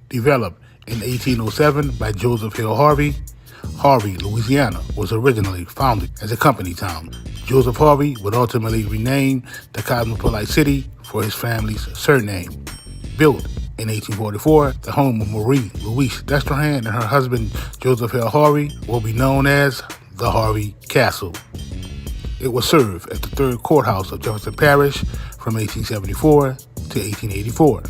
Developed in 1807 by Joseph Hill Harvey, Harvey, Louisiana was originally founded as a company town. Joseph Harvey would ultimately rename the cosmopolitan city for his family's surname. Built in 1844, the home of Marie Louise Destrehan and her husband Joseph Hill Harvey will be known as the Harvey Castle. It will serve as the third courthouse of Jefferson Parish from 1874 to 1884.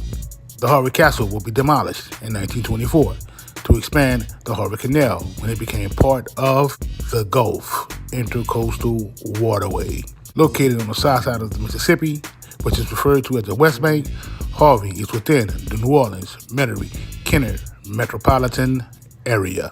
The Harvey Castle will be demolished in 1924 to expand the Harvey Canal when it became part of the Gulf Intercoastal Waterway. Located on the south side of the Mississippi, which is referred to as the West Bank, Harvey is within the New Orleans, Metairie, Kenner metropolitan area.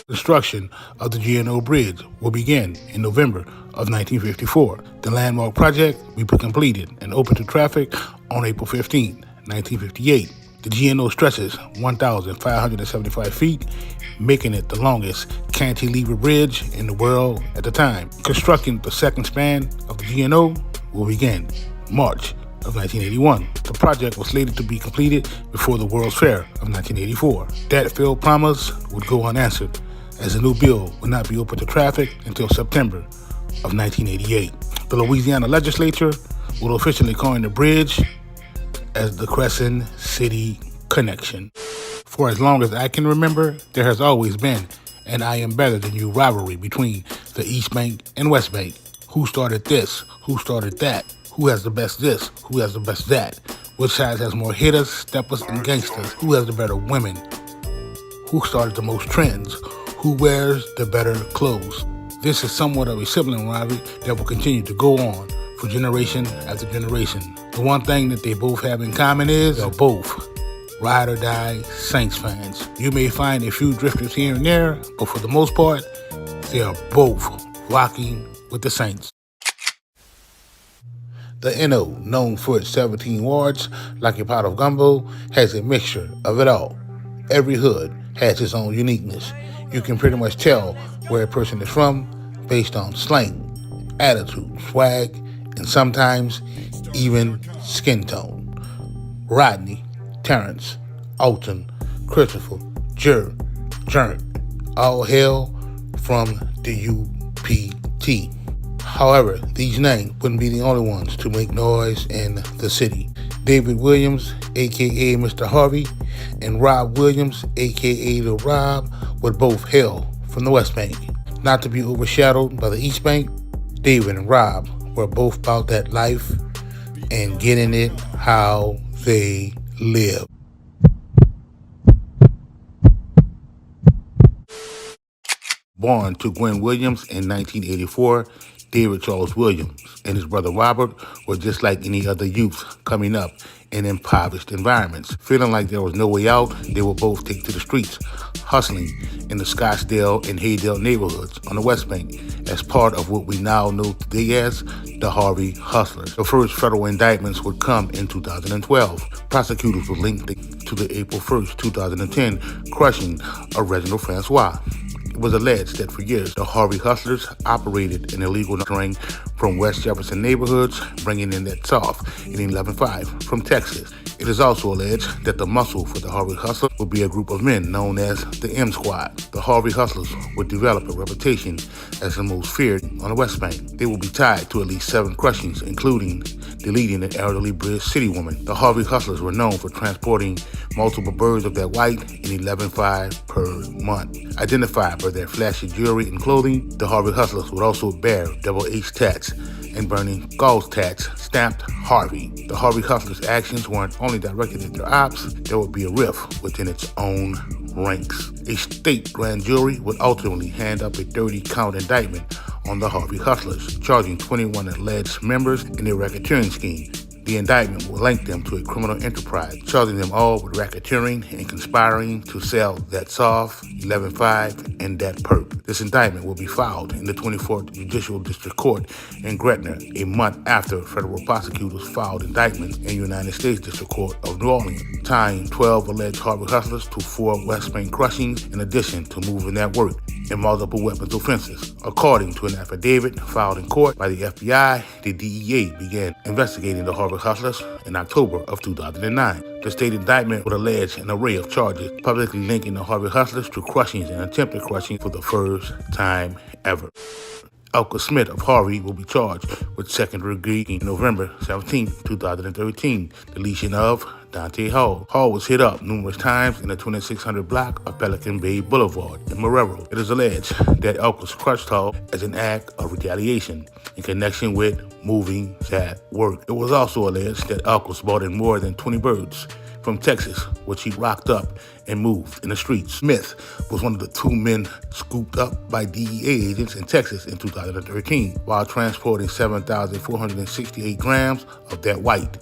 Construction of the GNO Bridge will begin in November of 1954. The landmark project will be completed and open to traffic on April 15, 1958. The GNO stretches 1,575 feet, making it the longest cantilever bridge in the world at the time. Constructing the second span of the GNO will begin March of 1981. The project was slated to be completed before the World's Fair of 1984. That failed promise would go unanswered, as the new bill would not be open to traffic until September of 1988. The Louisiana legislature will officially coin the bridge as the Crescent City Connection. For as long as I can remember, there has always been an I am better than you rivalry between the East Bank and West Bank. Who started this? Who started that? Who has the best this? Who has the best that? Which side has more hitters, steppers, and gangsters? Who has the better women? Who started the most trends? Who wears the better clothes? This is somewhat of a sibling rivalry that will continue to go on for generation after generation. The one thing that they both have in common is they're both ride or die Saints fans. You may find a few drifters here and there, but for the most part, they are both rocking with the Saints. The NO, known for its 17 wards like a pot of gumbo, has a mixture of it all. Every hood has its own uniqueness. You can pretty much tell where a person is from based on slang, attitude, swag, and sometimes even skin tone. Rodney, Terrence, Alton, Christopher, Jern, all hail from the UPT. However, these names wouldn't be the only ones to make noise in the city. David Williams, aka Mr. Harvey, and Rob Williams, aka The Rob, would both hail from the West Bank. Not to be overshadowed by the East Bank, David and Rob were both about that life and getting it how they live. Born to Gwen Williams in 1984, David Charles Williams and his brother Robert were just like any other youth coming up in impoverished environments. Feeling like there was no way out, they would both take to the streets, hustling in the Scottsdale and Haydale neighborhoods on the West Bank as part of what we now know today as the Harvey Hustlers. The first federal indictments would come in 2012. Prosecutors would link to the April 1st, 2010 crushing of Reginald Francois. It was alleged that for years, the Harvey Hustlers operated an illegal ring from West Jefferson neighborhoods, bringing in that soft in 11.5 from Texas. It is also alleged that the muscle for the Harvey Hustlers would be a group of men known as the M Squad. The Harvey Hustlers would develop a reputation as the most feared on the West Bank. They will be tied to at least 7 crushings, including deleting an elderly bridge city woman. The Harvey Hustlers were known for transporting multiple birds of that white in 11.5 per month. Identified by their flashy jewelry and clothing, the Harvey Hustlers would also bear double H tats and burning gauze tats stamped Harvey. The Harvey Hustlers' actions weren't only directed at their ops, there would be a rift within its own ranks. A state grand jury would ultimately hand up a 30-count indictment on the Harvey Hustlers, charging 21 alleged members in a racketeering scheme. The indictment will link them to a criminal enterprise, charging them all with racketeering and conspiring to sell that soft, 11.5, and that perp. This indictment will be filed in the 24th Judicial District Court in Gretna, a month after federal prosecutors filed indictments in United States District Court of New Orleans, tying 12 alleged Harvey Hustlers to 4 West Bank crushings, in addition to moving that work and multiple weapons offenses. According to an affidavit filed in court by the FBI, the DEA began investigating the Harvey Harvey Hustlers in October of 2009. The state indictment would allege an array of charges, publicly linking the Harvey Hustlers to crushings and attempted crushing for the first time ever. Elka Smith of Harvey will be charged with second-degree in November 17, 2013, deletion of Dante Hall. Hall was hit up numerous times in the 2600 block of Pelican Bay Boulevard in Marcello. It is alleged that Elka crushed Hall as an act of retaliation in connection with moving that work. It was also alleged that Elka brought in more than 20 birds from Texas, which he rocked up and moved in the streets. Smith was one of the 2 men scooped up by DEA agents in Texas in 2013 while transporting 7,468 grams of that white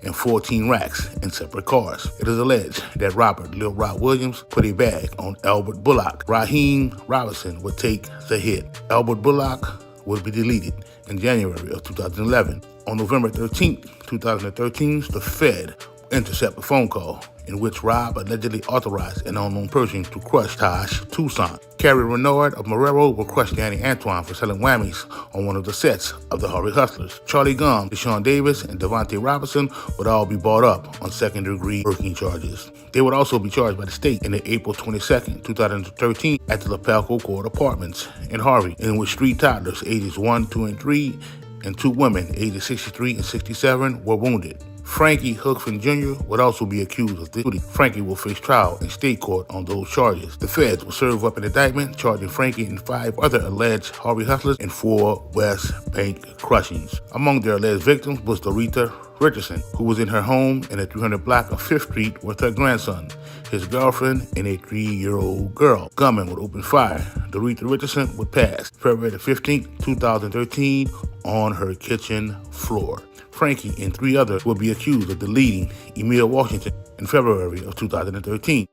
and 14 racks in separate cars. It is alleged that Robert Lil Rock Williams put a bag on Albert Bullock. Raheem Robinson would take the hit. Albert Bullock would be deleted in January of 2011. On November 13, 2013, the Fed intercept a phone call in which Rob allegedly authorized an unknown person to crush Tosh Tucson. Carrie Renard of Marcello will crush Danny Antoine for selling whammies on one of the sets of the Harvey Hustlers. Charlie Gum, Deshaun Davis, and Devontae Robinson would all be brought up on second-degree working charges. They would also be charged by the state in the April 22, 2013 at the Lapalco Court Apartments in Harvey, in which 3 toddlers ages 1, 2, and 3 and 2 women ages 63 and 67 were wounded. Frankie Hookfin Jr. would also be accused of duty. Frankie will face trial in state court on those charges. The feds will serve up an indictment charging Frankie and 5 other alleged Harvey Hustlers in 4 West Bank crushings. Among their alleged victims was Dorita Richardson, who was in her home in the 300 block of 5th Street with her grandson, his girlfriend, and a 3-year-old girl. Gunmen would open fire. Dorita Richardson would pass February 15, 2013 on her kitchen floor. Frankie and 3 others will be accused of deleting Emil Washington in February of 2013.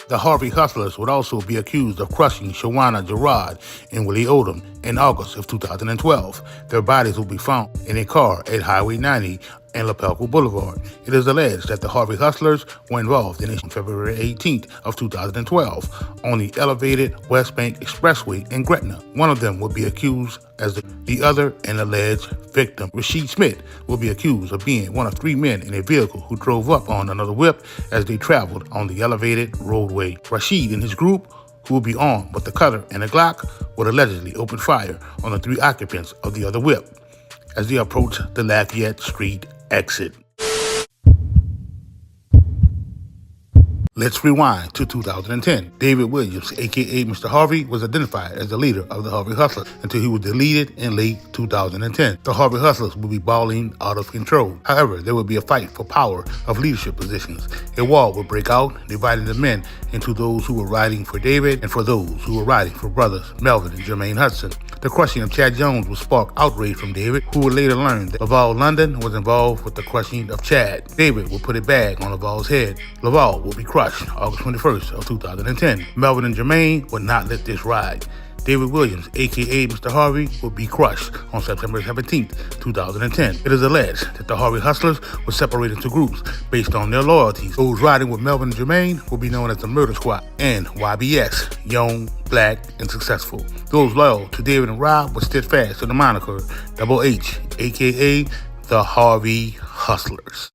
The Harvey Hustlers would also be accused of crushing Shawana Gerard and Willie Odom in August of 2012. Their bodies will be found in a car at Highway 90 and Lapalco Boulevard. It is alleged that the Harvey Hustlers were involved in it on February 18th of 2012 on the elevated West Bank Expressway in Gretna. One of them will be accused as the other, an alleged victim. Rashid Smith will be accused of being one of 3 men in a vehicle who drove up on another whip as they traveled on the elevated roadway. Rashid and his group, who will be armed with a cutter and a Glock, would allegedly open fire on the 3 occupants of the other whip as they approached the Lafayette Street exit. Let's rewind to 2010. David Williams, a.k.a. Mr. Harvey, was identified as the leader of the Harvey Hustlers until he was deleted in late 2010. The Harvey Hustlers would be balling out of control. However, there would be a fight for power of leadership positions. A war would break out, dividing the men into those who were riding for David and for those who were riding for brothers Melvin and Jermaine Hudson. The crushing of Chad Jones would spark outrage from David, who would later learn that Laval London was involved with the crushing of Chad. David would put a bag on Laval's head. Laval would be crushed August 21st of 2010. Melvin and Jermaine would not let this ride. David Williams, a.k.a. Mr. Harvey, would be crushed on September 17th, 2010. It is alleged that the Harvey Hustlers were separated into groups based on their loyalties. Those riding with Melvin and Jermaine will be known as the Murder Squad and YBS, Young, Black, and Successful. Those loyal to David and Rob were steadfast to the moniker Double H, a.k.a. the Harvey Hustlers.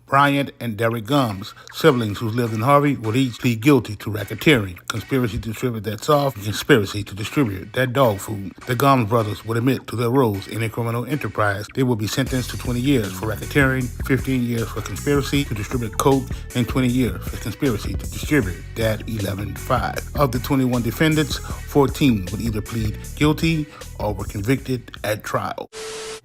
Bryant and Derek Gums, siblings who lived in Harvey, would each plead guilty to racketeering, conspiracy to distribute that soft, and conspiracy to distribute that dog food. The Gums brothers would admit to their roles in a criminal enterprise. They would be sentenced to 20 years for racketeering, 15 years for conspiracy to distribute coke, and 20 years for conspiracy to distribute that 11.5. Of the 21 defendants, 14 would either plead guilty or were convicted at trial.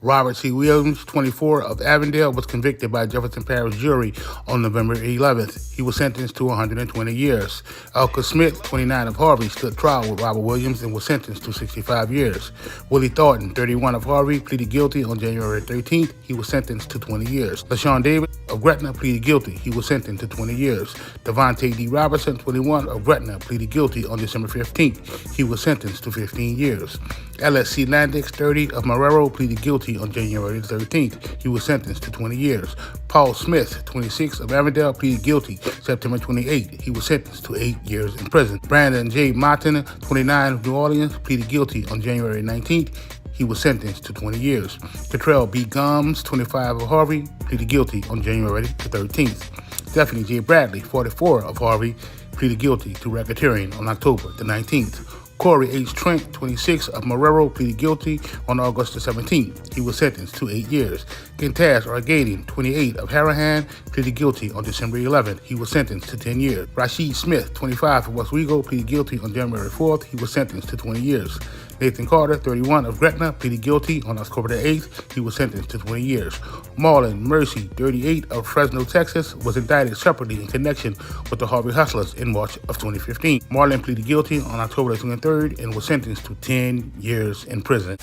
Robert C. Williams, 24, of Avondale, was convicted by Jefferson Parish jury on November 11th. He was sentenced to 120 years. Elka Smith, 29, of Harvey, stood trial with Robert Williams and was sentenced to 65 years. Willie Thornton, 31, of Harvey, pleaded guilty on January 13th. He was sentenced to 20 years. LaShawn Davis of Gretna pleaded guilty. He was sentenced to 20 years. Devontae D. Robertson, 21, of Gretna, pleaded guilty on December 15th. He was sentenced to 15 years. LSC Landix, 30, of Marcello, pleaded guilty guilty on January 13th. He was sentenced to 20 years. Paul Smith, 26, of Avondale, pleaded guilty September 28th. He was sentenced to 8 years in prison. Brandon J. Martin, 29, of New Orleans, pleaded guilty on January 19th. He was sentenced to 20 years. Catrell B. Gomes, 25, of Harvey, pleaded guilty on January 13th. Stephanie J. Bradley, 44, of Harvey, pleaded guilty to racketeering on October 19th. Corey H. Trent, 26, of Marcello, pleaded guilty on August 17th. He was sentenced to 8 years. Gentaz Argadian, 28, of Harahan, pleaded guilty on December 11th. He was sentenced to 10 years. Rashid Smith, 25, of Oswego, pleaded guilty on January 4th. He was sentenced to 20 years. Nathan Carter, 31, of Gretna, pleaded guilty on October 8th. He was sentenced to 20 years. Marlon Mercy, 38, of Fresno, Texas, was indicted separately in connection with the Harvey Hustlers in March of 2015. Marlon pleaded guilty on October 23rd and was sentenced to 10 years in prison.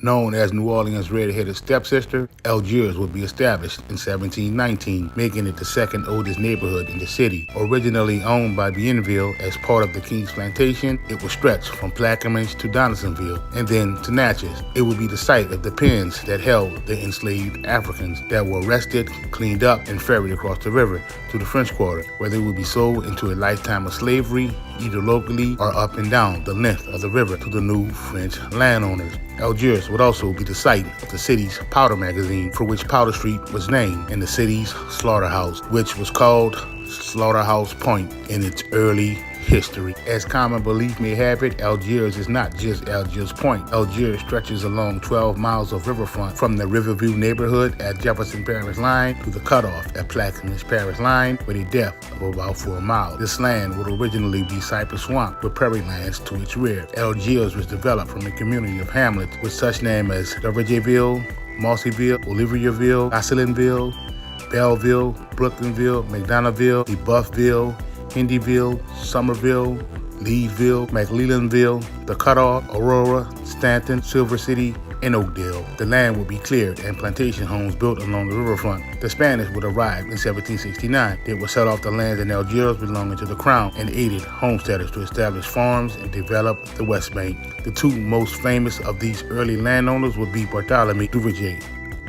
Known as New Orleans' red-headed stepsister, Algiers would be established in 1719, making it the second oldest neighborhood in the city. Originally owned by Bienville as part of the King's Plantation, it would stretch from Plaquemines to Donaldsonville and then to Natchez. It would be the site of the pens that held the enslaved Africans that were arrested, cleaned up, and ferried across the river to the French Quarter, where they would be sold into a lifetime of slavery, either locally or up and down the length of the river to the new French landowners. Algiers would also be the site of the city's powder magazine, for which Powder Street was named, and the city's slaughterhouse, which was called Slaughterhouse Point in its early history. As common belief may have it, Algiers is not just Algiers Point. Algiers stretches along 12 miles of riverfront from the Riverview neighborhood at Jefferson Parish Line to the cutoff at Plaquemines Parish Line with a depth of about 4 miles. This land would originally be cypress swamp with prairie lands to its rear. Algiers was developed from a community of hamlets with such names as Doverjeville, Marcyville, Olivierville, Gosselinville, Belleville, Brooklynville, McDonoughville, DeBuffville, Hindyville, Somerville, Leesville, McLelandville, The Cutoff, Aurora, Stanton, Silver City, and Oakdale. The land would be cleared and plantation homes built along the riverfront. The Spanish would arrive in 1769. They would sell off the lands in Algiers belonging to the Crown and aided homesteaders to establish farms and develop the West Bank. The two most famous of these early landowners would be Bartholomew Duverger,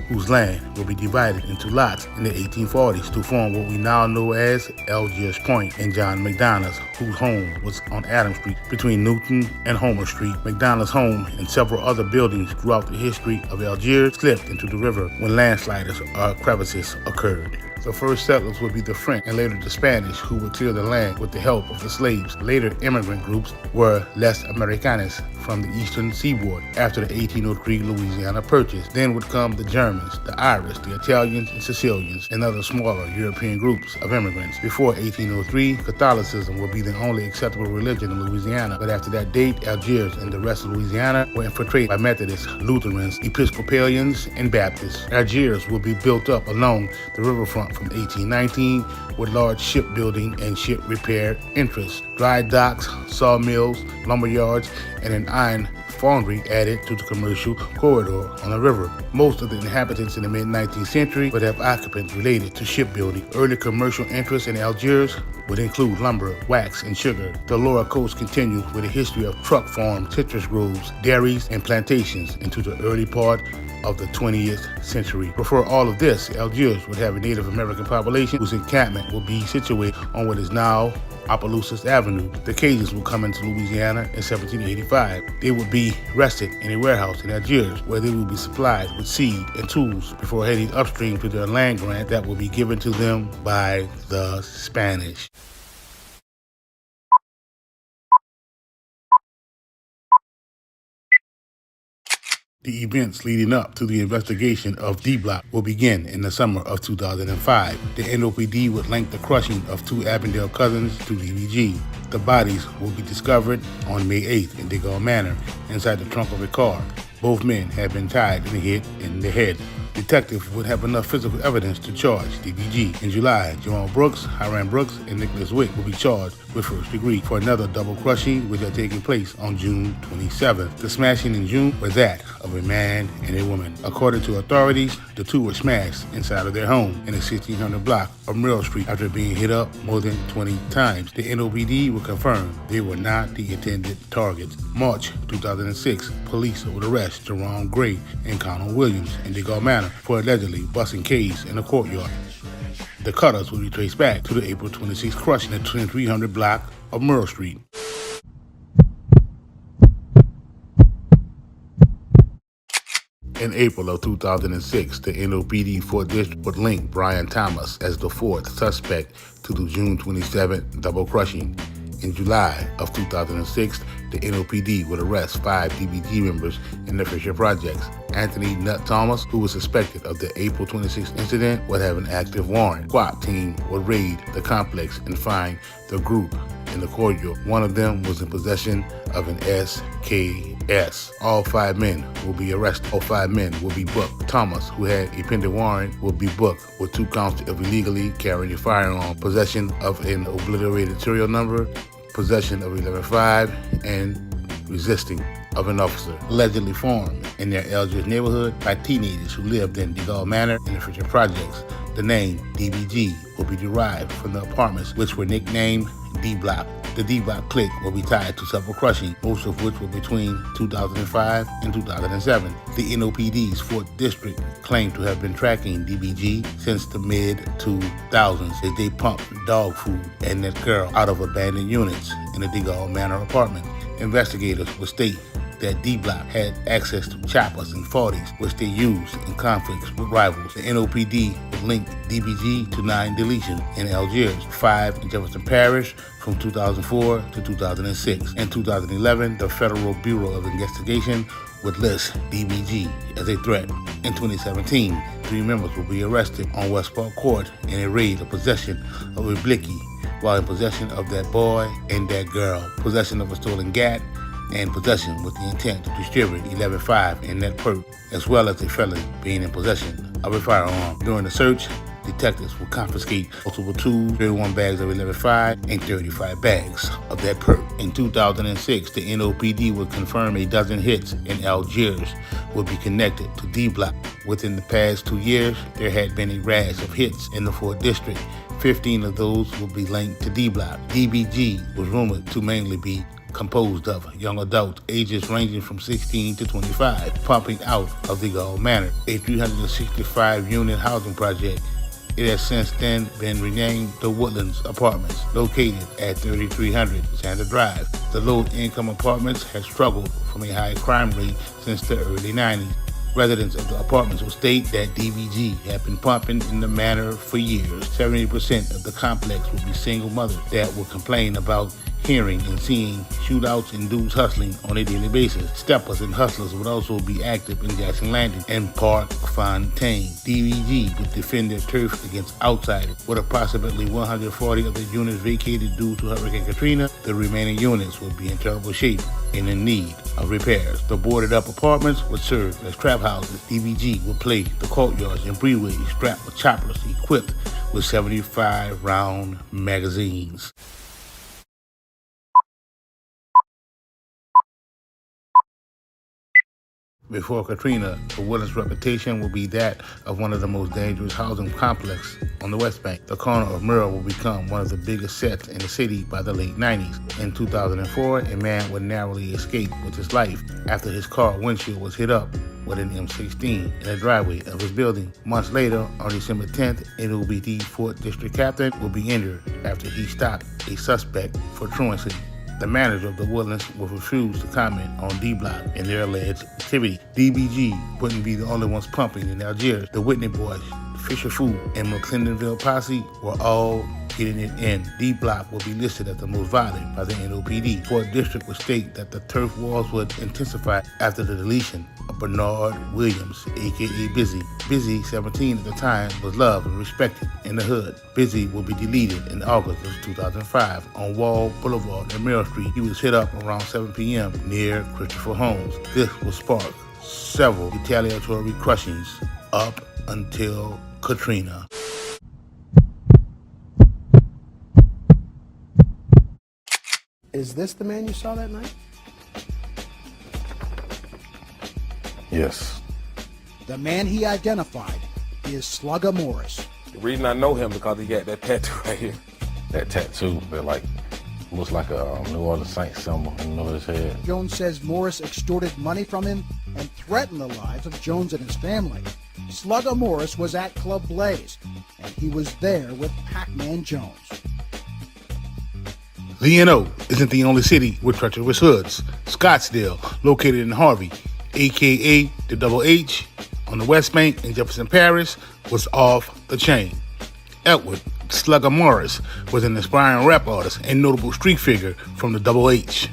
whose land will be divided into lots in the 1840s to form what we now know as Algiers Point, and John McDonough's, whose home was on Adams Street between Newton and Homer Street. McDonough's home and several other buildings throughout the history of Algiers slipped into the river when landslides or crevices occurred. The first settlers would be the French and later the Spanish, who would clear the land with the help of the slaves. Later immigrant groups were Les Americanos from the eastern seaboard after the 1803 Louisiana Purchase. Then would come the Germans, the Irish, the Italians, and Sicilians, and other smaller European groups of immigrants. Before 1803, Catholicism would be the only acceptable religion in Louisiana, but after that date, Algiers and the rest of Louisiana were infiltrated by Methodists, Lutherans, Episcopalians, and Baptists. Algiers would be built up along the riverfront from 1819 with large shipbuilding and ship repair interests, dry docks, sawmills, lumber yards, and an iron foundry added to the commercial corridor on the river. Most of the inhabitants in the mid-19th century would have occupants related to shipbuilding. Early commercial interests in Algiers would include lumber, wax, and sugar. The lower coast continued with a history of truck farms, citrus groves, dairies, and plantations into the early part of the 20th century. Before all of this, Algiers would have a Native American population whose encampment would be situated on what is now Opelousas Avenue. The Cajuns would come into Louisiana in 1785. They would be rested in a warehouse in Algiers, where they would be supplied with seed and tools before heading upstream to their land grant that would be given to them by the Spanish. The events leading up to the investigation of D-Block will begin in the summer of 2005. The NOPD would link the crushing of two Avondale cousins to DBG. The bodies will be discovered on May 8th in Diggle Manor inside the trunk of a car. Both men had been tied and hit in the head. Detectives would have enough physical evidence to charge DBG. In July, Jamal Brooks, Hiram Brooks, and Nicholas Wick will be charged with first degree for another double crushing, which had taken place on June 27th. The smashing in June was that of a man and a woman. According to authorities, the two were smashed inside of their home in the 1600 block of Merrill Street after being hit up more than 20 times. The NOPD will confirm they were not the intended targets. March 2006, police would arrest Jerome Gray and Connell Williams in DeGaulle Manor for allegedly busting K's in a courtyard. The cutters will be traced back to the April 26th crush in the 2300 block of Merrill Street. In April of 2006, the NOPD 4th District would link Brian Thomas as the fourth suspect to the June 27th double crushing. In July of 2006, the NOPD would arrest 5 DBG members in the Fisher Projects. Anthony Nut Thomas, who was suspected of the April 26th incident, would have an active warrant. SWAT team would raid the complex and find the group in the courtyard. One of them was in possession of an SKS. All 5 men will be arrested. All 5 men will be booked. Thomas, who had a pending warrant, will be booked with 2 counts of illegally carrying a firearm, possession of an obliterated serial number, possession of 11.5, and resisting of an officer. Allegedly formed in their Algiers neighborhood by teenagers who lived in DeGaulle Manor in the Fisher Projects. The name DBG will be derived from the apartments, which were nicknamed D Block. The D Block clique will be tied to several crushing, most of which were between 2005 and 2007. The NOPD's 4th District claimed to have been tracking DBG since the mid-2000s as they pumped dog food and that girl out of abandoned units in the DeGaulle Manor apartment. Investigators would state that D-Block had access to choppers and 40s, which they used in conflicts with rivals. The NOPD would link DBG to 9 deletions in Algiers, 5 in Jefferson Parish from 2004 to 2006. In 2011, the Federal Bureau of Investigation would list DBG as a threat. In 2017, 3 members will be arrested on West Park Court in a raid of possession of a blicky while in possession of that boy and that girl, possession of a stolen gat, and possession with the intent to distribute 11.5 in that perp, as well as a felon being in possession of a firearm. During the search, detectives will confiscate multiple tools, 31 bags of 11.5, and 35 bags of that perp. In 2006, the NOPD would confirm a dozen hits in Algiers would be connected to D-Block. Within the past 2 years, there had been a rash of hits in the 4th District. 15 of those will be linked to D-Block. DBG was rumored to mainly be composed of young adults ages ranging from 16 to 25, pumping out of the DeGaulle Manor, a 365-unit housing project. It has since then been renamed the Woodlands Apartments, located at 3300 Sandra Drive. The low-income apartments have struggled from a high crime rate since the early 90s. Residents of the apartments will state that DBG have been pumping in the manor for years. 70% of the complex will be single mothers that will complain about hearing and seeing shootouts and dudes hustling on a daily basis. Steppers and hustlers would also be active in Jackson Landing and Park Fontaine. DBG would defend their turf against outsiders. With approximately 140 of the units vacated due to Hurricane Katrina, the remaining units would be in terrible shape and in need of repairs. The boarded up apartments would serve as trap houses. DBG would play the courtyards and breeways strapped with choppers equipped with 75-round magazines. Before Katrina, the Woodlands' reputation will be that of one of the most dangerous housing complexes on the West Bank. The corner of Merrill will become one of the biggest sets in the city by the late 90s. In 2004, a man would narrowly escape with his life after his car windshield was hit up with an M16 in the driveway of his building. Months later, on December 10th, NOPD 4th District Captain will be injured after he stopped a suspect for truancy. The manager of the Woodlands will refuse to comment on D-Block and their alleged activity. DBG wouldn't be the only ones pumping in Algiers. The Whitney Boys, Fisher Food, and McClendonville Posse were all getting it in. D-Block will be listed as the most violent by the NOPD. 4th District would state that the turf wars would intensify after the deletion of Bernard Williams, aka Busy. Busy, 17 at the time, was loved and respected in the hood. Busy will be deleted in August of 2005 on Wall Boulevard and Merrill Street. He was hit up around 7 p.m. near Christopher Holmes. This will spark several retaliatory crushings up until Katrina. Is this the man you saw that night? Yes. The man he identified is Slugger Morris. The reason I know him because he got that tattoo right here. That tattoo that looks like a New Orleans Saints symbol in the middle of his head. Jones says Morris extorted money from him and threatened the lives of Jones and his family. Slugger Morris was at Club Blaze, and he was there with Pac-Man Jones. L.A. isn't the only city with treacherous hoods. Scottsdale, located in Harvey, a.k.a. the Double H, on the West Bank in Jefferson Parish, was off the chain. Edward Slugger Morris was an aspiring rap artist and notable street figure from the Double H.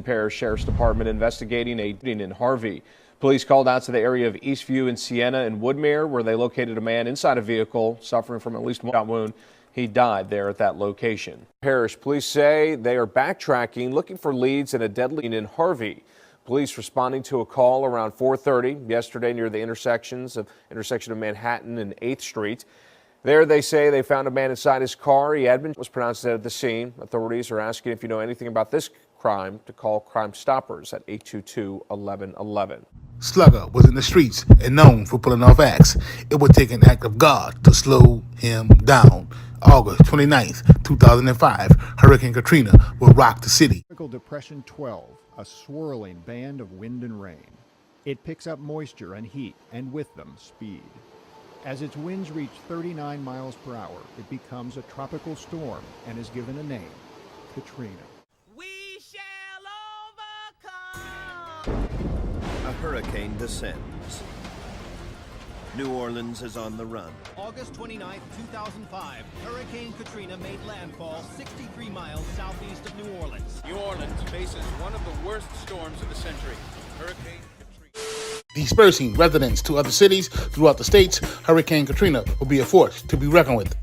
Parish Sheriff's Department investigating a shooting in Harvey. Police called out to the area of Eastview and Sienna and Woodmere, where they located a man inside a vehicle suffering from at least one shot wound. He died there at that location. Parish police say they are backtracking, looking for leads in a deadly in Harvey. Police responding to a call around 4:30 yesterday near the intersection of Manhattan and 8th Street. There they say they found a man inside his car. He was pronounced dead at the scene. Authorities are asking if you know anything about this crime to call Crime Stoppers at 822-1111. Slugger was in the streets and known for pulling off acts. It would take an act of God to slow him down. August 29th, 2005, Hurricane Katrina will rock the city. Tropical Depression 12, a swirling band of wind and rain. It picks up moisture and heat, and with them, speed. As its winds reach 39 miles per hour, it becomes a tropical storm and is given a name, Katrina. We shall overcome. A hurricane descends. New Orleans is on the run. August 29, 2005, Hurricane Katrina made landfall 63 miles southeast of New Orleans. New Orleans faces one of the worst storms of the century, Hurricane Katrina. Dispersing residents to other cities throughout the states, Hurricane Katrina will be a force to be reckoned with.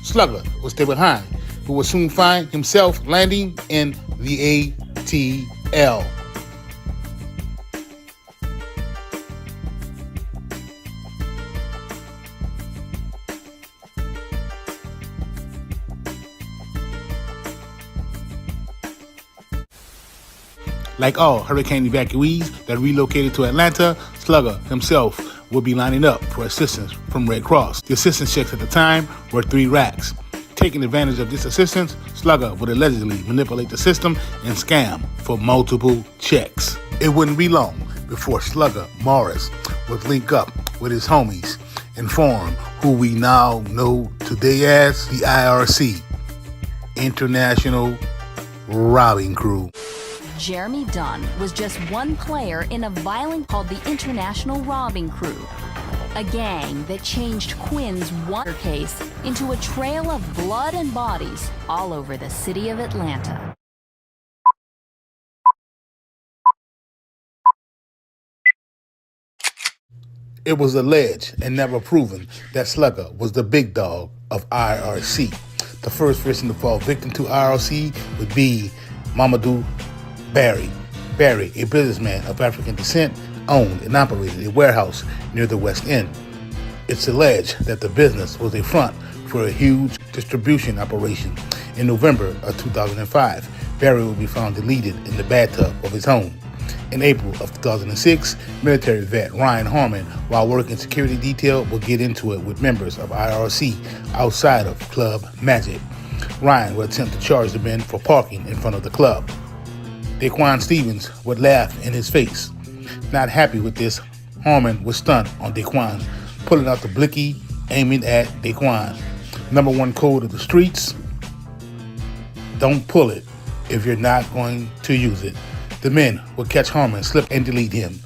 Slugger will stay behind, but will soon find himself landing in the ATL. Like all hurricane evacuees that relocated to Atlanta, Slugger himself will be lining up for assistance from Red Cross. The assistance checks at the time were 3 racks. Taking advantage of this assistance, Slugger would allegedly manipulate the system and scam for multiple checks. It wouldn't be long before Slugger Morris would link up with his homies and form who we now know today as the IRC, International Robbing Crew. Jeremy Dunn was just one player in a violent called the International Robbing Crew, a gang that changed Quinn's murder case into a trail of blood and bodies all over the city of Atlanta. It was alleged and never proven that Slugger was the big dog of IRC. The first person to fall victim to IRC would be Mamadou Barry, a businessman of African descent, owned and operated a warehouse near the West End. It's alleged that the business was a front for a huge distribution operation. In November of 2005, Barry will be found deleted in the bathtub of his home. In April of 2006, military vet Ryan Harmon, while working security detail, will get into it with members of IRC outside of Club Magic. Ryan will attempt to charge the men for parking in front of the club. Daquan Stevens would laugh in his face. Not happy with this, Harmon would stunt on Daquan, pulling out the blicky, aiming at Daquan. Number 1 code of the streets: don't pull it if you're not going to use it. The men would catch Harmon, slip, and delete him.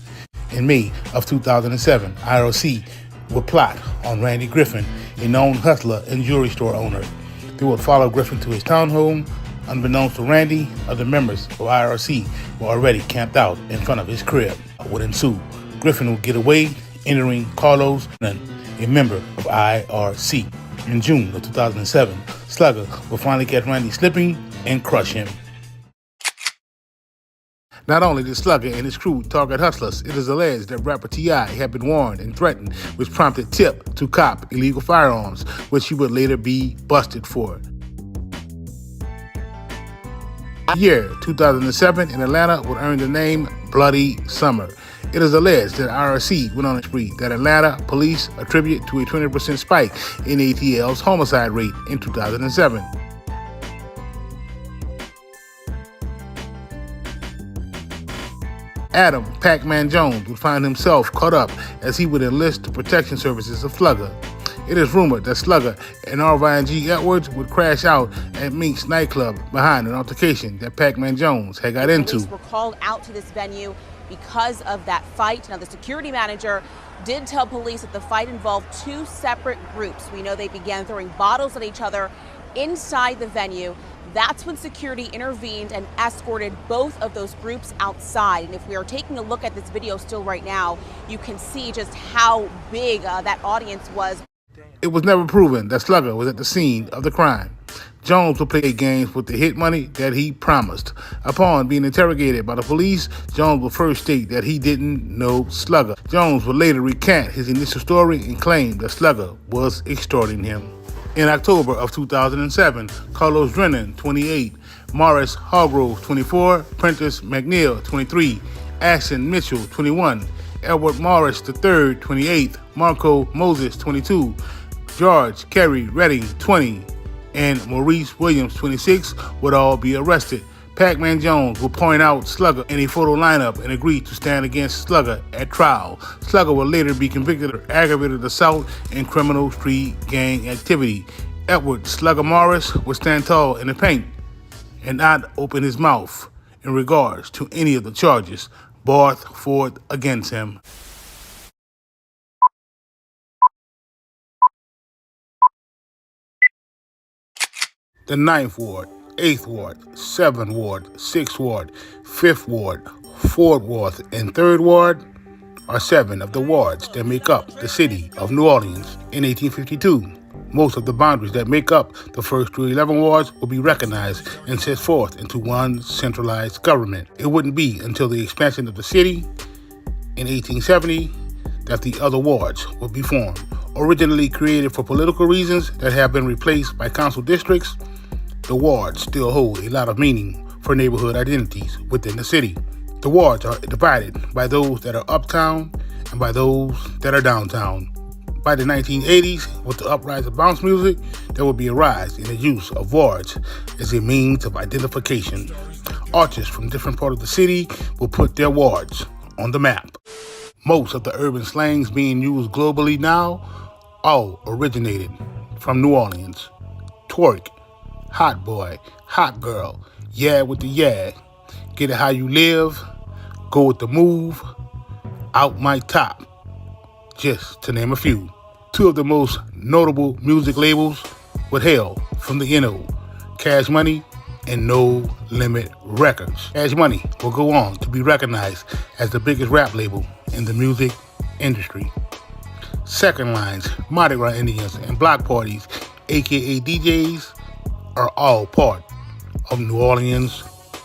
In May of 2007, IRC would plot on Randy Griffin, a known hustler and jewelry store owner. They would follow Griffin to his townhome, Unbeknownst to Randy, other members of IRC were already camped out in front of his crib. What would ensue? Griffin would get away, entering Carlos, a member of IRC. In June of 2007, Slugger would finally catch Randy slipping and crush him. Not only did Slugger and his crew target hustlers, it is alleged that rapper T.I. had been warned and threatened, which prompted Tip to cop illegal firearms, which he would later be busted for. The year 2007 in Atlanta would earn the name Bloody Summer. It is alleged that IRC went on a spree that Atlanta police attribute to a 20% spike in ATL's homicide rate in 2007. Adam Pac-Man Jones would find himself caught up as he would enlist the protection services of Slugger. It is rumored that Slugger and Harvey Edwards would crash out at Mink's nightclub behind an altercation that Pac-Man Jones had got into. Police were called out to this venue because of that fight. Now, the security manager did tell police that the fight involved two separate groups. We know they began throwing bottles at each other inside the venue. That's when security intervened and escorted both of those groups outside. And if we are taking a look at this video still right now, you can see just how big that audience was. It was never proven that Slugger was at the scene of the crime. Jones would play games with the hit money that he promised. Upon being interrogated by the police, Jones would first state that he didn't know Slugger. Jones would later recant his initial story and claim that Slugger was extorting him. In October of 2007, Carlos Drennan, 28, Morris Hargrove, 24, Prentice McNeil, 23, Ashton Mitchell, 21, Edward Morris III, 28, Marco Moses, 22, George Kerry Redding, 20, and Maurice Williams, 26, would all be arrested. Pac-Man Jones will point out Slugger in a photo lineup and agree to stand against Slugger at trial. Slugger will later be convicted of aggravated assault and criminal street gang activity. Edward Slugger Morris will stand tall in the paint and not open his mouth in regards to any of the charges brought forth against him. The 9th Ward, 8th Ward, 7th Ward, 6th Ward, 5th Ward, 4th Ward, and 3rd Ward are 7 of the wards that make up the city of New Orleans. In 1852, most of the boundaries that make up the first through 11 wards will be recognized and set forth into one centralized government. It wouldn't be until the expansion of the city in 1870 that the other wards would be formed. Originally created for political reasons that have been replaced by council districts, the wards still hold a lot of meaning for neighborhood identities within the city. The wards are divided by those that are uptown and by those that are downtown. By the 1980s, with the uprise of bounce music, there will be a rise in the use of wards as a means of identification. Artists from different parts of the city will put their wards on the map. Most of the urban slangs being used globally now all originated from New Orleans. Twerk, hot boy, hot girl, yeah with the yeah, get it how you live, go with the move, out my top, just to name a few. Two of the most notable music labels would hail from the NO, Cash Money and No Limit Records. Cash Money will go on to be recognized as the biggest rap label in the music industry. Second Lines, Mardi Gras Indians, and block parties, aka DJs, are all part of New Orleans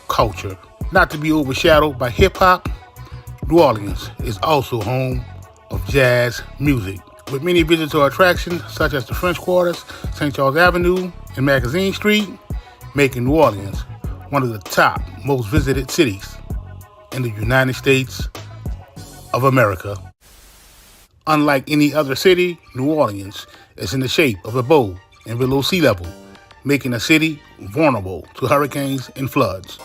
culture. Not to be overshadowed by hip-hop, New Orleans is also home of jazz music, with many visitor attractions such as the French Quarters, St. Charles Avenue, and Magazine Street, making New Orleans one of the top most visited cities in the United States of America. Unlike any other city, New Orleans is in the shape of a bow and below sea level, making the city vulnerable to hurricanes and floods.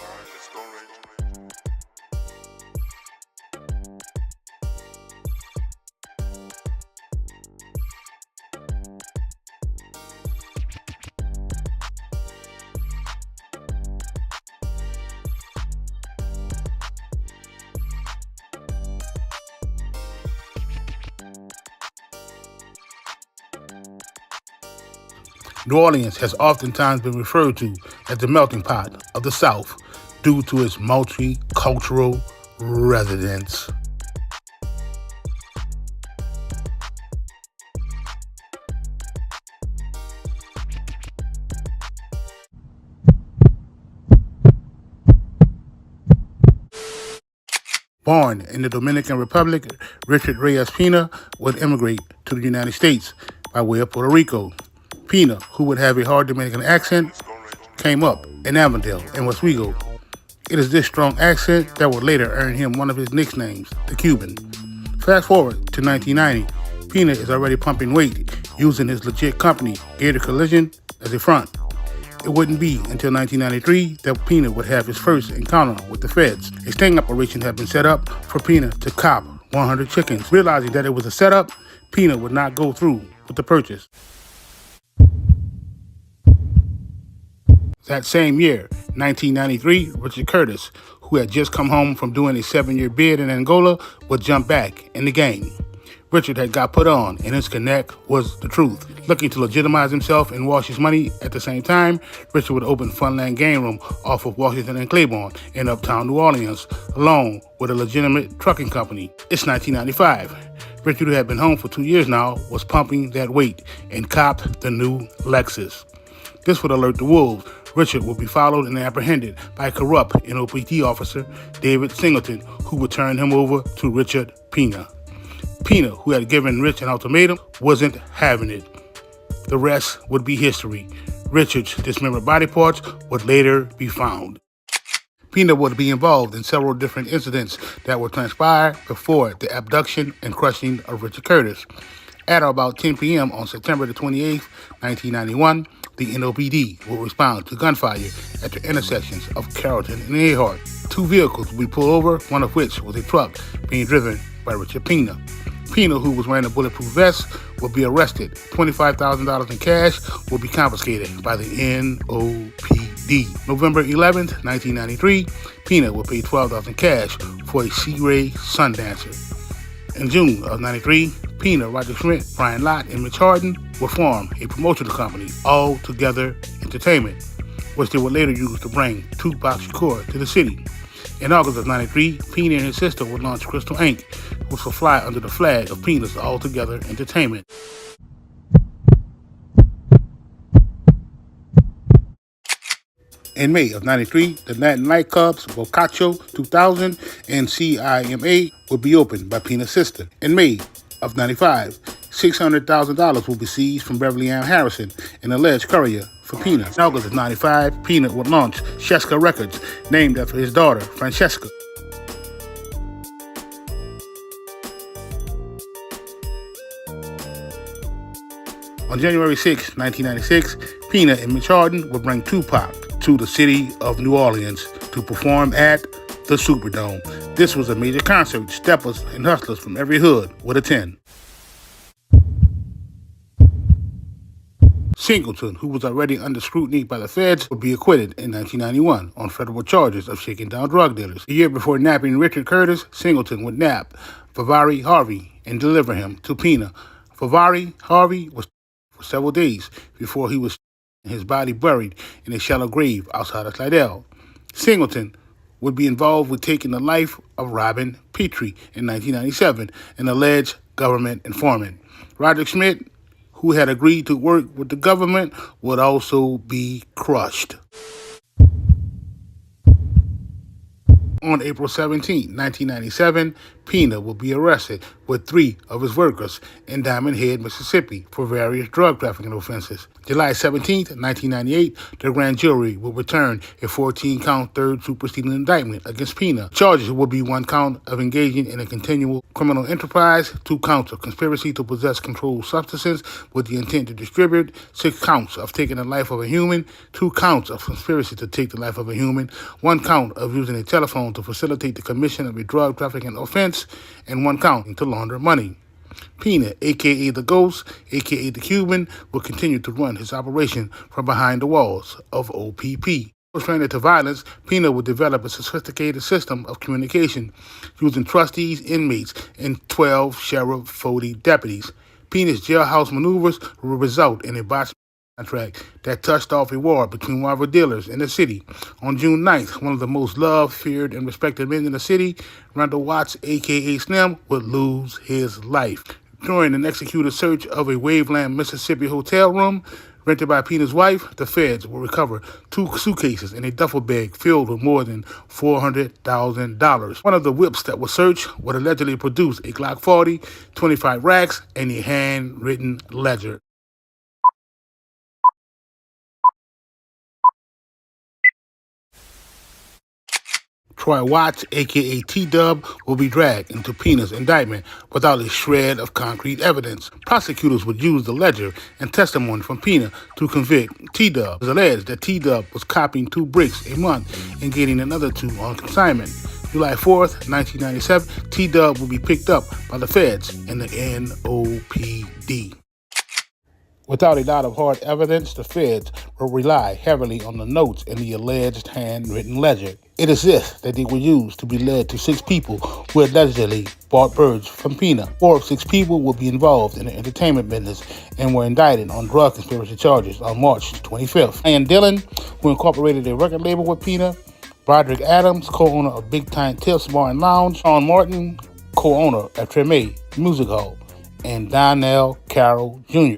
New Orleans has oftentimes been referred to as the melting pot of the South due to its multicultural residents. Born in the Dominican Republic, Richard Reyes Pina would immigrate to the United States by way of Puerto Rico. Pina, who would have a hard Dominican accent, came up in Avondale and Oswego. It is this strong accent that would later earn him one of his nicknames, the Cuban. Fast forward to 1990, Pina is already pumping weight using his legit company, Gator Collision, as a front. It wouldn't be until 1993 that Pina would have his first encounter with the feds. A sting operation had been set up for Pina to cop 100 chickens. Realizing that it was a setup, Pina would not go through with the purchase. That same year, 1993, Richard Curtis, who had just come home from doing a 7-year bid in Angola, would jump back in the game. Richard had got put on, and his connect was the truth. Looking to legitimize himself and wash his money at the same time, Richard would open Funland Game Room off of Washington and Claiborne in uptown New Orleans, along with a legitimate trucking company. It's 1995. Richard, who had been home for 2 years now, was pumping that weight and copped the new Lexus. This would alert the wolves. Richard would be followed and apprehended by a corrupt NOPD officer, David Singleton, who would turn him over to Richard Pina. Pina, who had given Rich an ultimatum, wasn't having it. The rest would be history. Richard's dismembered body parts would later be found. Pina would be involved in several different incidents that would transpire before the abduction and crushing of Richard Curtis. At about 10 p.m. on September the 28th, 1991, the NOPD will respond to gunfire at the intersections of Carrollton and Ahart. 2 vehicles will be pulled over, one of which was a truck being driven by Richard Pina. Pina, who was wearing a bulletproof vest, will be arrested. $25,000 in cash will be confiscated by the NOPD. November 11th, 1993, Pina will pay $12,000 cash for a Sea-Ray Sundancer. In June of 93, Pina, Roger Schmidt, Brian Lott, and Mitch Harden will form a promotional company, All Together Entertainment, which they would later use to bring Tupac Shakur to the city. In August of 93, Pina and his sister would launch Crystal Inc., which will fly under the flag of Pina's All Together Entertainment. In May of 93, the Latin nightclubs Bocacho 2000 and CIMA would be opened by Pina's sister. In May of 95, $600,000 will be seized from Beverly Ann Harrison, an alleged courier for Pina. In August of 95, Pina would launch Sheska Records, named after his daughter, Francesca. On January 6, 1996, Pina and Mitch Harden would bring Tupac to the city of New Orleans to perform at the Superdome. This was a major concert. Steppas and hustlers from every hood would attend. Singleton, who was already under scrutiny by the feds, would be acquitted in 1991 on federal charges of shaking down drug dealers. A year before nabbing Richard Curtis, Singleton would nab Harvey Harvey and deliver him to Pina. Harvey was for several days before he was his body buried in a shallow grave outside of Slidell. Singleton would be involved with taking the life of Robin Petrie in 1997, an alleged government informant. Roger Schmidt, who had agreed to work with the government, would also be crushed. On April 17, 1997, Pina will be arrested with 3 of his workers in Diamond Head, Mississippi, for various drug trafficking offenses. July 17, 1998, the grand jury will return a 14-count third superseding indictment against Pina. Charges will be 1 count of engaging in a continual criminal enterprise, 2 counts of conspiracy to possess controlled substances with the intent to distribute, 6 counts of taking the life of a human, 2 counts of conspiracy to take the life of a human, 1 count of using a telephone to facilitate the commission of a drug trafficking offense, and 1 count to launder money. Pina, a.k.a. the Ghost, a.k.a. the Cuban, will continue to run his operation from behind the walls of OPP. Trained to violence, Pina would develop a sophisticated system of communication using trustees, inmates, and 12 Sheriff Fody deputies. Pina's jailhouse maneuvers will result in a botched contract that touched off a war between rival dealers in the city. On June 9th, one of the most loved, feared, and respected men in the city, Randall Watts, a.k.a. Slim, would lose his life. During an executed search of a Waveland, Mississippi hotel room rented by Pina's wife, the feds will recover 2 suitcases and a duffel bag filled with more than $400,000. One of the whips that was searched would allegedly produce a Glock 40, 25 racks, and a handwritten ledger. Troy Watts, a.k.a. T-Dub, will be dragged into Pina's indictment without a shred of concrete evidence. Prosecutors would use the ledger and testimony from Pina to convict T-Dub. It is alleged that T-Dub was copying 2 bricks a month and getting another 2 on consignment. July 4th, 1997, T-Dub will be picked up by the feds in the NOPD. Without a lot of hard evidence, the feds will rely heavily on the notes in the alleged handwritten ledger. It is this that they will use to be led to 6 people who allegedly bought birds from Pina. 4 of 6 people will be involved in the entertainment business and were indicted on drug conspiracy charges on March 25th. Ian Dillon, who incorporated a record label with Pina, Broderick Adams, co-owner of Big Time Tips Bar and Lounge, Sean Martin, co-owner of Treme Music Hall, and Donnell Carroll Jr.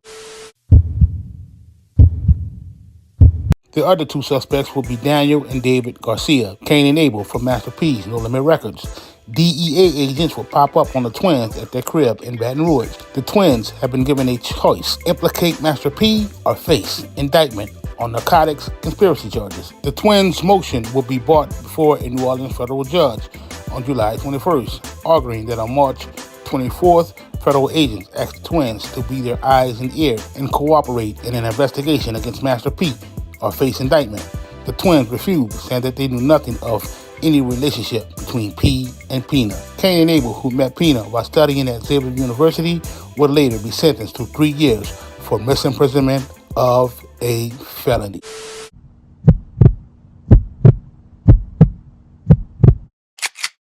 The other 2 suspects will be Daniel and David Garcia, Cain and Abel from Master P's No Limit Records. DEA agents will pop up on the twins at their crib in Baton Rouge. The twins have been given a choice: implicate Master P or face indictment on narcotics conspiracy charges. The twins' motion will be brought before a New Orleans federal judge on July 21st, arguing that on March 24th, federal agents asked the twins to be their eyes and ears and cooperate in an investigation against Master P or face indictment. The twins refused, saying that they knew nothing of any relationship between P and Pina. Cain and Abel, who met Pina while studying at Xavier University, would later be sentenced to 3 years for misimprisonment of a felony.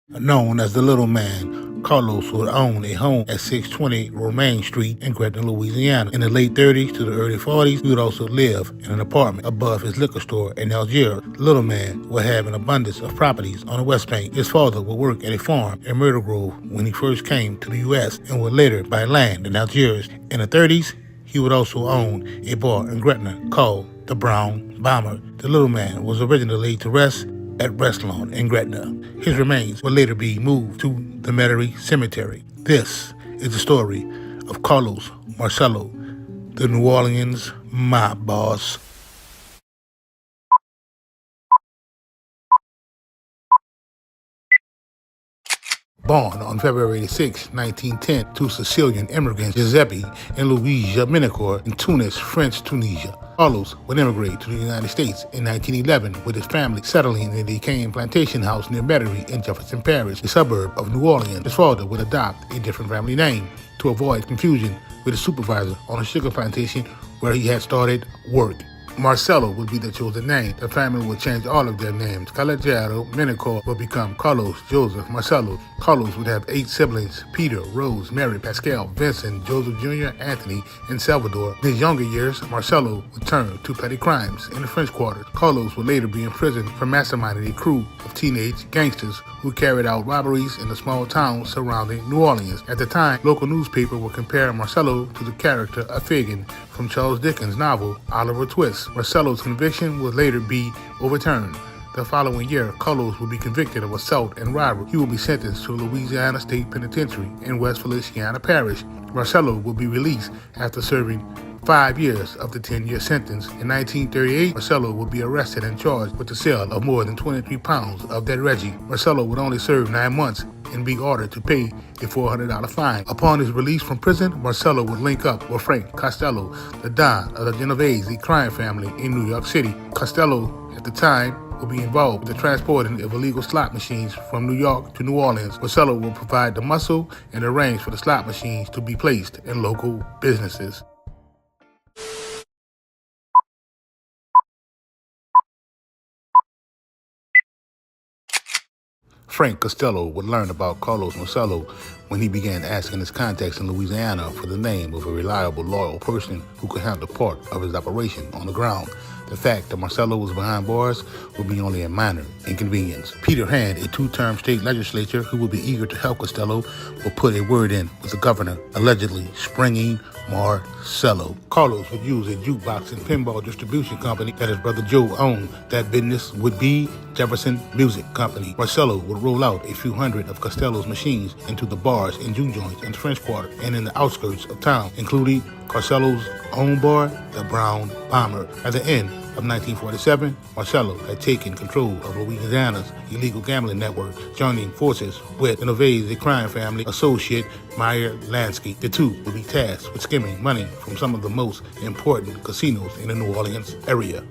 Known as the Little Man, Carlos would own a home at 620 Romaine Street in Gretna, Louisiana. In the late 30s to the early 40s, he would also live in an apartment above his liquor store in Algiers. The Little Man would have an abundance of properties on the West Bank. His father would work at a farm in Myrtle Grove when he first came to the U.S. and would later buy land in Algiers. In the 30s, he would also own a bar in Gretna called the Brown Bomber. The Little Man was originally laid to rest at Restlawn in Gretna. His remains would later be moved to the Metairie Cemetery. This is the story of Carlos Marcello, the New Orleans mob boss. Born on February 6, 1910, to Sicilian immigrants Giuseppe and Louisa Minicore in Tunis, French Tunisia. Carlos would immigrate to the United States in 1911 with his family settling in the Cane Plantation House near Metairie in Jefferson Parish, a suburb of New Orleans. His father would adopt a different family name to avoid confusion with a supervisor on a sugar plantation where he had started work. Marcello would be the chosen name. The family would change all of their names. Calogero Minicore would become Carlos Joseph Marcello. Carlos would have 8 siblings: Peter, Rose, Mary, Pascal, Vincent, Joseph Jr., Anthony, and Salvador. In his younger years, Marcello would turn to petty crimes in the French quarters. Carlos would later be imprisoned for masterminding a crew of teenage gangsters who carried out robberies in the small towns surrounding New Orleans. At the time, local newspapers would compare Marcello to the character of Fagin from Charles Dickens' novel Oliver Twist. Marcello's conviction would later be overturned. The following year, Carlos would be convicted of assault and robbery. He would be sentenced to Louisiana State Penitentiary in West Feliciana Parish. Marcello would be released after serving 5 years of the 10-year sentence. In 1938, Marcello would be arrested and charged with the sale of more than 23 pounds of that Reggie. Marcello would only serve 9 months and be ordered to pay a $400 fine. Upon his release from prison, Marcello would link up with Frank Costello, the Don of the Genovese crime family in New York City. Costello, at the time, will be involved with the transporting of illegal slot machines from New York to New Orleans. Marcello will provide the muscle and arrange for the slot machines to be placed in local businesses. Frank Costello would learn about Carlos Marcello when he began asking his contacts in Louisiana for the name of a reliable, loyal person who could handle part of his operation on the ground. The fact that Marcello was behind bars would be only a minor inconvenience. Peter Hand, a two-term state legislator who would be eager to help Costello, will put a word in with the governor, allegedly springing Marcello. Carlos would use a jukebox and pinball distribution company that his brother Joe owned. That business would be Jefferson Music Company. Marcello would roll out a few hundred of Costello's machines into the bars and juke joints in the French Quarter and in the outskirts of town, including Costello's own bar, the Brown Bomber. At the end of 1947, Marcello had taken control of Louisiana's illegal gambling network, joining forces with the crime family associate Meyer Lansky. The two would be tasked with skimming money from some of the most important casinos in the New Orleans area.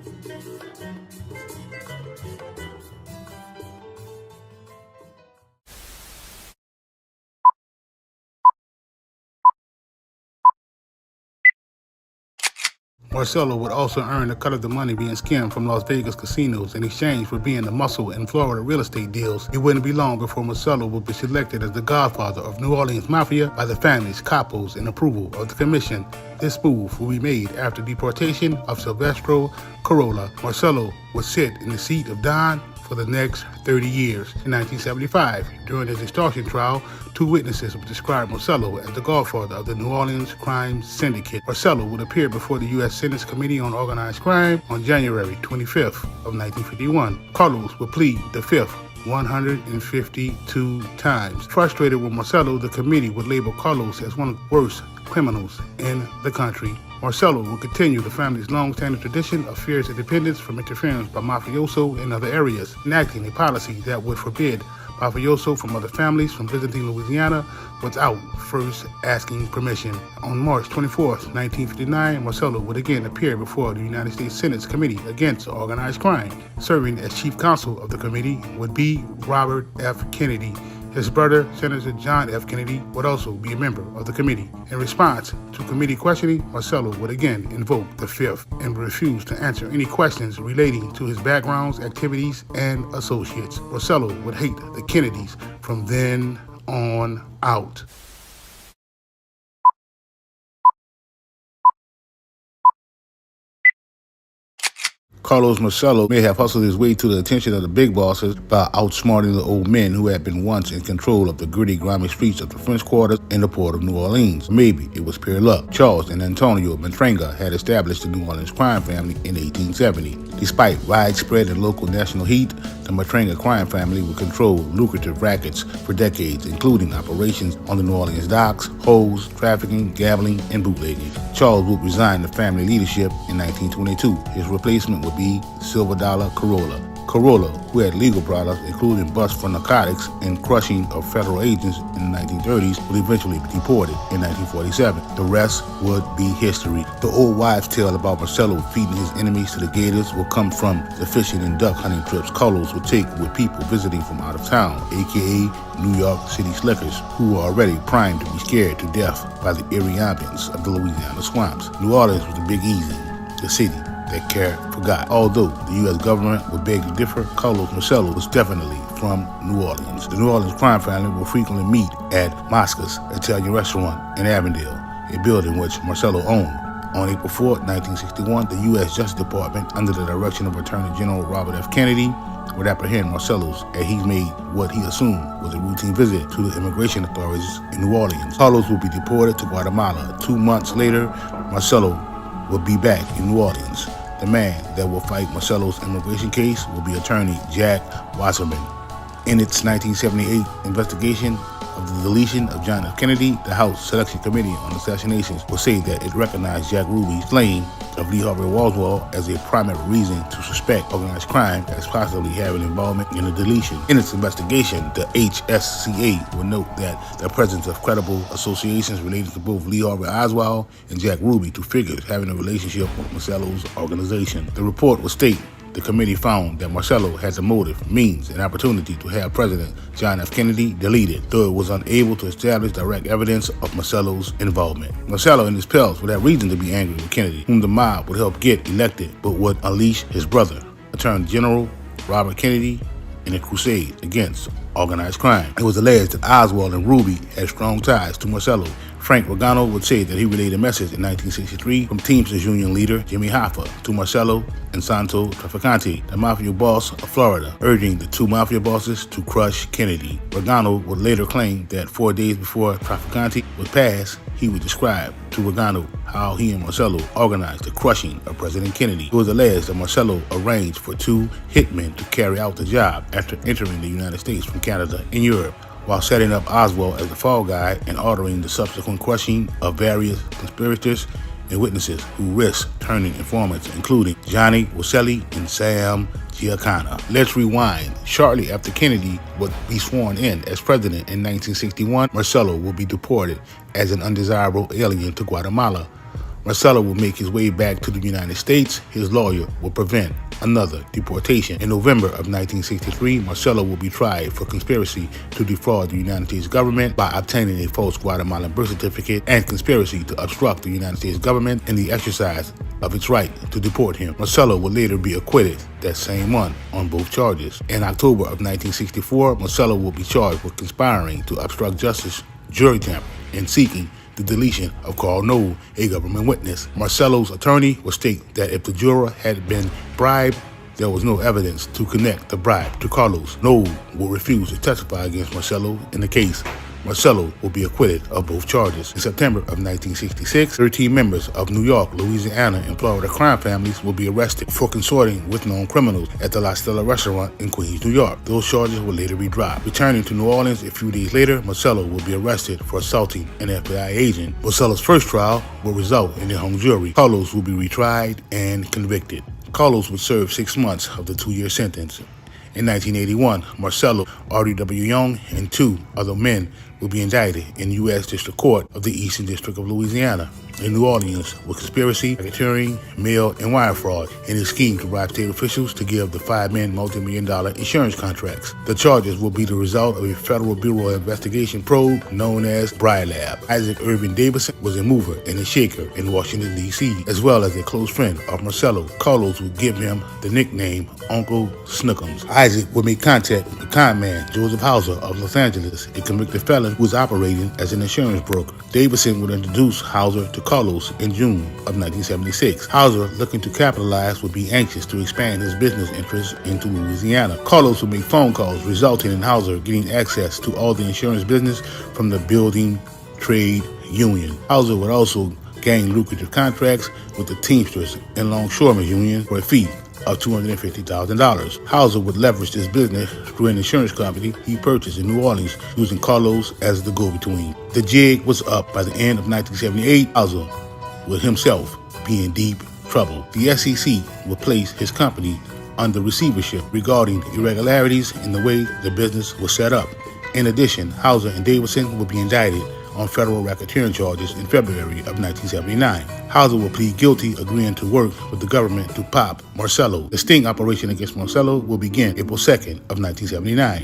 Marcello would also earn a cut of the money being skimmed from Las Vegas casinos in exchange for being the muscle in Florida real estate deals. It wouldn't be long before Marcello would be selected as the godfather of New Orleans Mafia by the families, capos, and approval of the commission. This move will be made after deportation of Silvestro Corolla. Marcello would sit in the seat of Don for the next 30 years. In 1975, during his extortion trial, two witnesses would describe Marcello as the godfather of the New Orleans crime syndicate. Marcello would appear before the U.S. Senate's Committee on Organized Crime on January 25th of 1951. Carlos would plead the fifth 152 times. Frustrated with Marcello, the committee would label Carlos as one of the worst criminals in the country. Marcello would continue the family's long-standing tradition of fierce independence from interference by mafioso in other areas, enacting a policy that would forbid mafioso from other families from visiting Louisiana without first asking permission. On March 24th, 1959, Marcello would again appear before the United States Senate's Committee Against Organized Crime. Serving as chief counsel of the committee would be Robert F. Kennedy. His brother, Senator John F. Kennedy, would also be a member of the committee. In response to committee questioning, Marcello would again invoke the fifth and refuse to answer any questions relating to his backgrounds, activities, and associates. Marcello would hate the Kennedys from then on out. Carlos Marcello may have hustled his way to the attention of the big bosses by outsmarting the old men who had been once in control of the gritty, grimy streets of the French Quarter in the port of New Orleans. Maybe it was pure luck. Charles and Antonio Matrenga had established the New Orleans crime family in 1870. Despite widespread and local national heat, the Matrenga crime family would control lucrative rackets for decades, including operations on the New Orleans docks, hoes, trafficking, gambling, and bootlegging. Charles would resign the family leadership in 1922. His replacement would be Silver Dollar Corolla. Corolla, who had legal products including busts for narcotics and crushing of federal agents in the 1930s, would eventually be deported in 1947. The rest would be history. The old wives' tale about Marcello feeding his enemies to the gators will come from the fishing and duck hunting trips Carlos would take with people visiting from out of town, aka New York City slickers, who were already primed to be scared to death by the eerie ambience of the Louisiana swamps. New Orleans was the Big Easy, the city that care forgot. Although the U.S. government would beg to differ, Carlos Marcello was definitely from New Orleans. The New Orleans crime family would frequently meet at Mosca's Italian restaurant in Avondale, a building which Marcello owned. On April 4, 1961, the U.S. Justice Department, under the direction of Attorney General Robert F. Kennedy, would apprehend Marcello's as he made what he assumed was a routine visit to the immigration authorities in New Orleans. Carlos would be deported to Guatemala. 2 months later, Marcello would be back in New Orleans. The man that will fight Marcello's immigration case will be attorney Jack Wasserman. In its 1978 investigation of the deletion of John F. Kennedy, the House Selection Committee on Assassinations will say that it recognized Jack Ruby's slaying of Lee Harvey Oswald as a primary reason to suspect organized crime as possibly having involvement in the deletion. In its investigation, the HSCA will note that the presence of credible associations related to both Lee Harvey Oswald and Jack Ruby to figures having a relationship with Marcello's organization. The report will state the committee found that Marcello had the motive, means, and opportunity to have President John F. Kennedy deleted, though it was unable to establish direct evidence of Marcello's involvement. Marcello and his pals would have reason to be angry with Kennedy, whom the mob would help get elected, but would unleash his brother, Attorney General Robert Kennedy, in a crusade against organized crime. It was alleged that Oswald and Ruby had strong ties to Marcello. Frank Regano would say that he relayed a message in 1963 from Teamsters Union leader Jimmy Hoffa to Marcello and Santo Trafficante, the Mafia boss of Florida, urging the two Mafia bosses to crush Kennedy. Regano would later claim that 4 days before Trafficante was passed, he would describe to Regano how he and Marcello organized the crushing of President Kennedy. It was alleged that Marcello arranged for two hitmen to carry out the job after entering the United States from Canada and Europe, while setting up Oswald as the fall guy and ordering the subsequent crushing of various conspirators and witnesses who risked turning informants, including Johnny Waselli and Sam Giancana. Let's rewind. Shortly after Kennedy would be sworn in as president in 1961, Marcello will be deported as an undesirable alien to Guatemala. Marcello will make his way back to the United States. His lawyer will prevent another deportation. In November of 1963, Marcello will be tried for conspiracy to defraud the United States government by obtaining a false Guatemalan birth certificate and conspiracy to obstruct the United States government in the exercise of its right to deport him. Marcello will later be acquitted that same month on both charges. In October of 1964, Marcello will be charged with conspiring to obstruct justice, jury tampering, and seeking the deletion of Carl Knoll, a government witness. Marcello's attorney will state that if the juror had been bribed, there was no evidence to connect the bribe to Carlos. Knoll will refuse to testify against Marcello in the case. Marcello will be acquitted of both charges. In September of 1966, 13 members of New York, Louisiana, and Florida crime families will be arrested for consorting with known criminals at the La Stella restaurant in Queens, New York. Those charges will later be dropped. Returning to New Orleans a few days later, Marcello will be arrested for assaulting an FBI agent. Marcello's first trial will result in a hung jury. Carlos will be retried and convicted. Carlos would serve 6 months of the 2-year sentence. In 1981, Marcello, R.D.W. Young, and 2 other men will be indicted in U.S. District Court of the Eastern District of Louisiana in New Orleans with conspiracy, racketeering, mail, and wire fraud in a scheme to bribe state officials to give the 5-man multi-million-dollar insurance contracts. The charges will be the result of a Federal Bureau of Investigation probe known as BriLab. Isaac Irvin Davison was a mover and a shaker in Washington, D.C., as well as a close friend of Marcello. Carlos would give him the nickname Uncle Snookums. Isaac would make contact with the con man Joseph Hauser of Los Angeles, a convicted felon who was operating as an insurance broker. Davison would introduce Hauser to Carlos in June of 1976. Hauser, looking to capitalize, would be anxious to expand his business interests into Louisiana. Carlos would make phone calls, resulting in Hauser getting access to all the insurance business from the building trade union. Hauser would also gain lucrative contracts with the Teamsters and Longshoremen's Union for a fee of $250,000. Hauser would leverage this business through an insurance company he purchased in New Orleans, using Carlos as the go-between. The jig was up by the end of 1978. Hauser would himself be in deep trouble. The SEC would place his company under receivership regarding irregularities in the way the business was set up. In addition, Hauser and Davison would be indicted on federal racketeering charges in February of 1979. Hauser will plead guilty, agreeing to work with the government to pop Marcello. The sting operation against Marcello will begin April 2nd of 1979.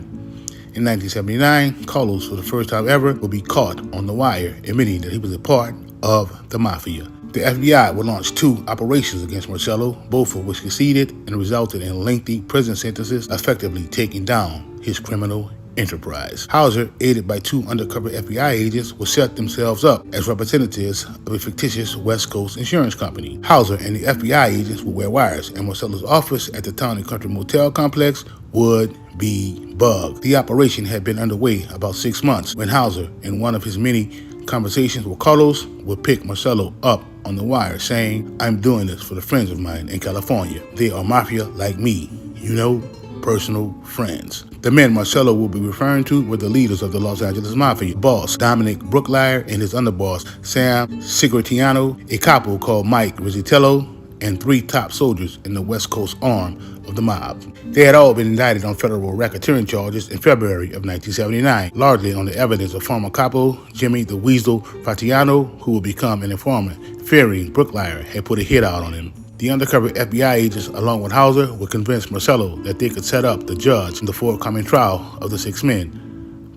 In 1979, Carlos, for the first time ever, will be caught on the wire, admitting that he was a part of the Mafia. The FBI would launch 2 operations against Marcello, both of which succeeded and resulted in lengthy prison sentences, effectively taking down his criminal enterprise. Hauser, aided by 2 undercover FBI agents, will set themselves up as representatives of a fictitious West Coast insurance company. Hauser and the FBI agents will wear wires, and Marcello's office at the Town and Country Motel complex would be bugged. The operation had been underway about 6 months when Hauser, in one of his many conversations with Carlos, would pick Marcello up on the wire, saying, "I'm doing this for the friends of mine in California. They are Mafia like me, you know, personal friends." The men Marcello will be referring to were the leaders of the Los Angeles Mafia: boss Dominic Brooklier and his underboss Sam Sigurtiano, a capo called Mike Rizzitello, and 3 top soldiers in the West Coast arm of the mob. They had all been indicted on federal racketeering charges in February of 1979, largely on the evidence of former capo Jimmy the Weasel Fratiano, who would become an informant, fearing Brooklier had put a hit out on him. The undercover FBI agents, along with Hauser, would convince Marcello that they could set up the judge in the forthcoming trial of the 6 men,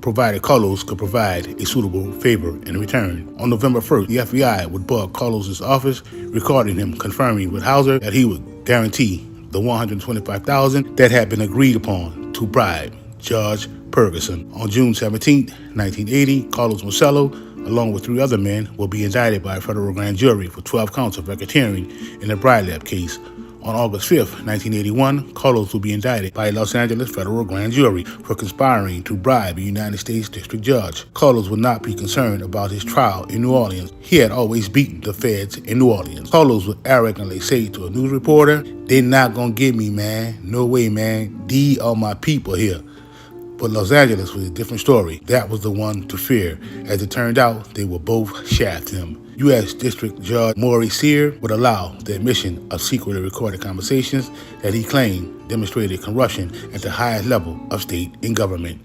provided Carlos could provide a suitable favor in return. On November 1st, the FBI would bug Carlos's office, recording him confirming with Hauser that he would guarantee the $125,000 that had been agreed upon to bribe Judge Ferguson. On June 17, 1980, Carlos Marcello, along with 3 other men, will be indicted by a federal grand jury for 12 counts of racketeering in the Bride Lab case. On August 5, 1981, Carlos will be indicted by a Los Angeles federal grand jury for conspiring to bribe a United States district judge. Carlos would not be concerned about his trial in New Orleans. He had always beaten the feds in New Orleans. Carlos would arrogantly say to a news reporter, "They're not gonna get me, man. No way, man. These are my people here." But Los Angeles was a different story. That was the one to fear. As it turned out, they would both shaft him. U.S. District Judge Maury Sear would allow the admission of secretly recorded conversations that he claimed demonstrated corruption at the highest level of state and government.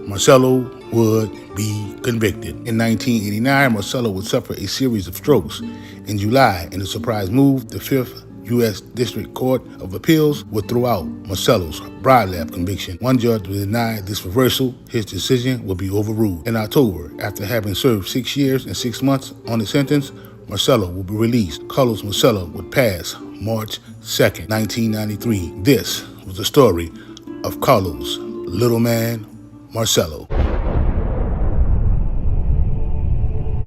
Marcello would be convicted. In 1989, Marcello would suffer a series of strokes. In July, in a surprise move, the 5th U.S. District Court of Appeals would throw out Marcello's Bride Lab conviction. One judge would deny this reversal. His decision would be overruled. In October, after having served 6 years and 6 months on his sentence, Marcello would be released. Carlos Marcello would pass March 2nd, 1993. This was the story of Carlos Little Man Marcello.